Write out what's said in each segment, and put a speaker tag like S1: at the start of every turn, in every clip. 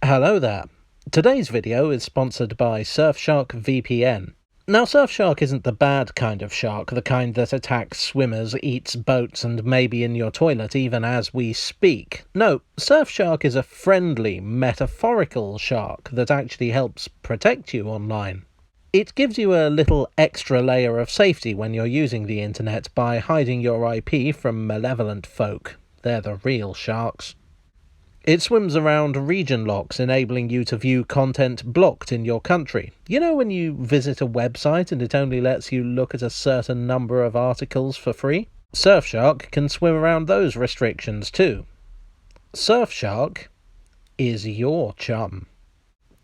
S1: Hello there. Today's video is sponsored by Surfshark VPN. Now, Surfshark isn't the bad kind of shark, the kind that attacks swimmers, eats boats, and may be in your toilet even as we speak. No, Surfshark is a friendly, metaphorical shark that actually helps protect you online. It gives you a little extra layer of safety when you're using the internet by hiding your IP from malevolent folk. They're the real sharks. It swims around region locks, enabling you to view content blocked in your country. You know when you visit a website and it only lets you look at a certain number of articles for free? Surfshark can swim around those restrictions too. Surfshark is your chum.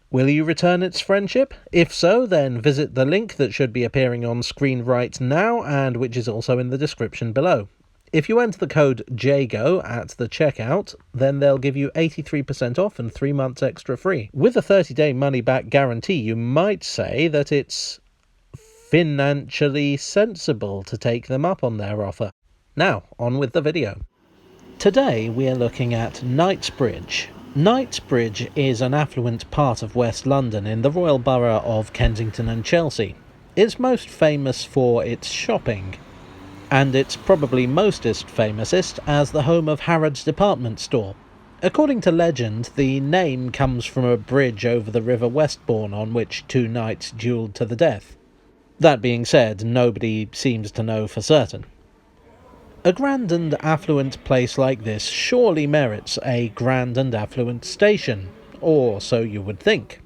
S1: Will you return its friendship? If so, then visit the link that should be appearing on screen right now and which is also in the description below. If you enter the code JAGO at the checkout, then they'll give you 83% off and 3 months extra free. With a 30-day money-back guarantee, you might say that it's financially sensible to take them up on their offer. Now, on with the video. Today we are looking at Knightsbridge. Knightsbridge is an affluent part of West London in the Royal Borough of Kensington and Chelsea. It's most famous for its shopping, and it's probably mostest famousest as the home of Harrods department store. According to legend, the name comes from a bridge over the River Westbourne on which two knights duelled to the death. That being said, nobody seems to know for certain. A grand and affluent place like this surely merits a grand and affluent station, or so you would think.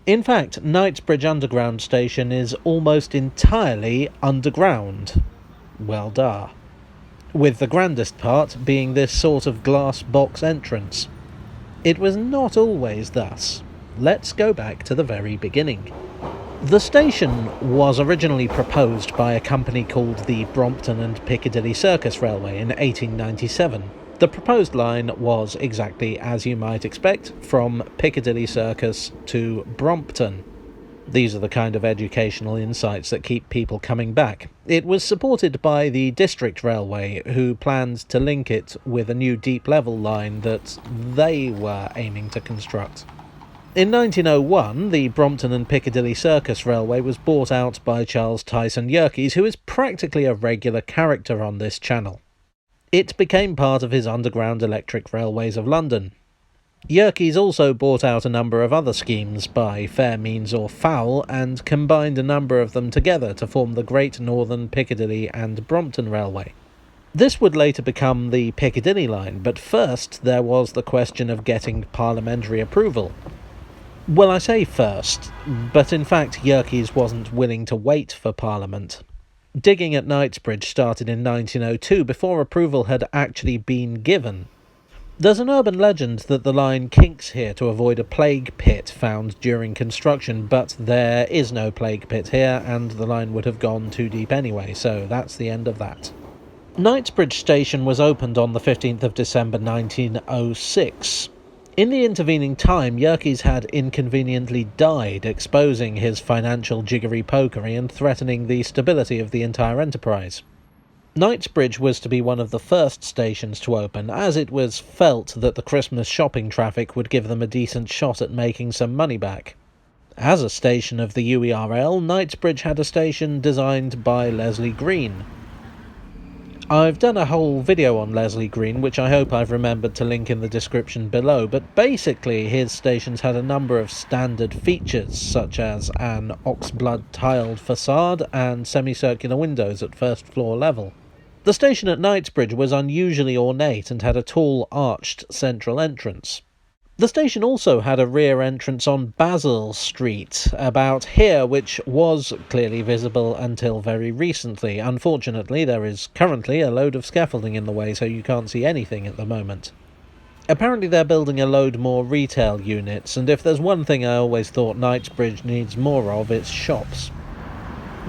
S1: In fact, Knightsbridge Underground Station is almost entirely underground. Well, duh. With the grandest part being this sort of glass box entrance. It was not always thus. Let's go back to the very beginning. The station was originally proposed by a company called the Brompton and Piccadilly Circus Railway in 1897. The proposed line was exactly as you might expect, from Piccadilly Circus to Brompton. These are the kind of educational insights that keep people coming back. It was supported by the District Railway, who planned to link it with a new deep-level line that they were aiming to construct. In 1901, the Brompton and Piccadilly Circus Railway was bought out by Charles Tyson Yerkes, who is practically a regular character on this channel. It became part of his Underground Electric Railways of London. Yerkes also bought out a number of other schemes by fair means or foul and combined a number of them together to form the Great Northern Piccadilly and Brompton Railway. This would later become the Piccadilly Line, but first there was the question of getting parliamentary approval. Well, I say first, but in fact Yerkes wasn't willing to wait for Parliament. Digging at Knightsbridge started in 1902 before approval had actually been given. There's an urban legend that the line kinks here to avoid a plague pit found during construction, but there is no plague pit here and the line would have gone too deep anyway, so that's the end of that. Knightsbridge Station was opened on the 15th of December 1906. In the intervening time, Yerkes had inconveniently died, exposing his financial jiggery-pokery and threatening the stability of the entire enterprise. Knightsbridge was to be one of the first stations to open, as it was felt that the Christmas shopping traffic would give them a decent shot at making some money back. As a station of the UERL, Knightsbridge had a station designed by Leslie Green. I've done a whole video on Leslie Green, which I hope I've remembered to link in the description below, but basically his stations had a number of standard features, such as an oxblood tiled facade and semicircular windows at first floor level. The station at Knightsbridge was unusually ornate and had a tall arched central entrance. The station also had a rear entrance on Basil Street, about here, which was clearly visible until very recently. Unfortunately, there is currently a load of scaffolding in the way, so you can't see anything at the moment. Apparently they're building a load more retail units, and if there's one thing I always thought Knightsbridge needs more of, it's shops.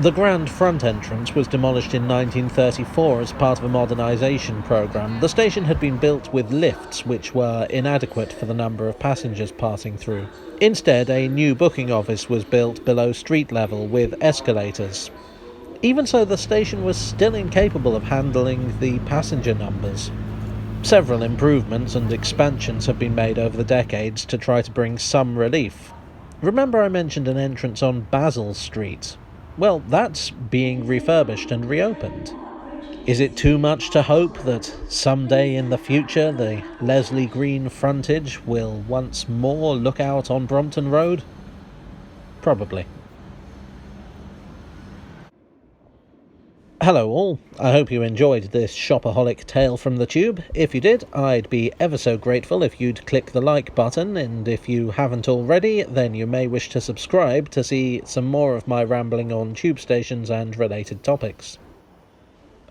S1: The grand front entrance was demolished in 1934 as part of a modernisation programme. The station had been built with lifts, which were inadequate for the number of passengers passing through. Instead, a new booking office was built below street level with escalators. Even so, the station was still incapable of handling the passenger numbers. Several improvements and expansions have been made over the decades to try to bring some relief. Remember I mentioned an entrance on Basil Street? Well, that's being refurbished and reopened. Is it too much to hope that someday in the future the Leslie Green frontage will once more look out on Brompton Road? Probably. Hello all, I hope you enjoyed this shopaholic tale from the tube. If you did, I'd be ever so grateful if you'd click the like button, and if you haven't already, then you may wish to subscribe to see some more of my rambling on tube stations and related topics.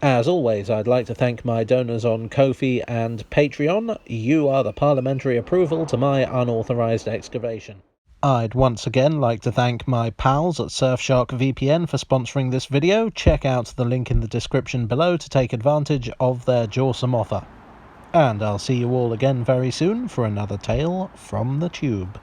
S1: As always, I'd like to thank my donors on Ko-fi and Patreon. You are the parliamentary approval to my unauthorised excavation. I'd once again like to thank my pals at Surfshark VPN for sponsoring this video. Check out the link in the description below to take advantage of their jawsome offer. And I'll see you all again very soon for another tale from the tube.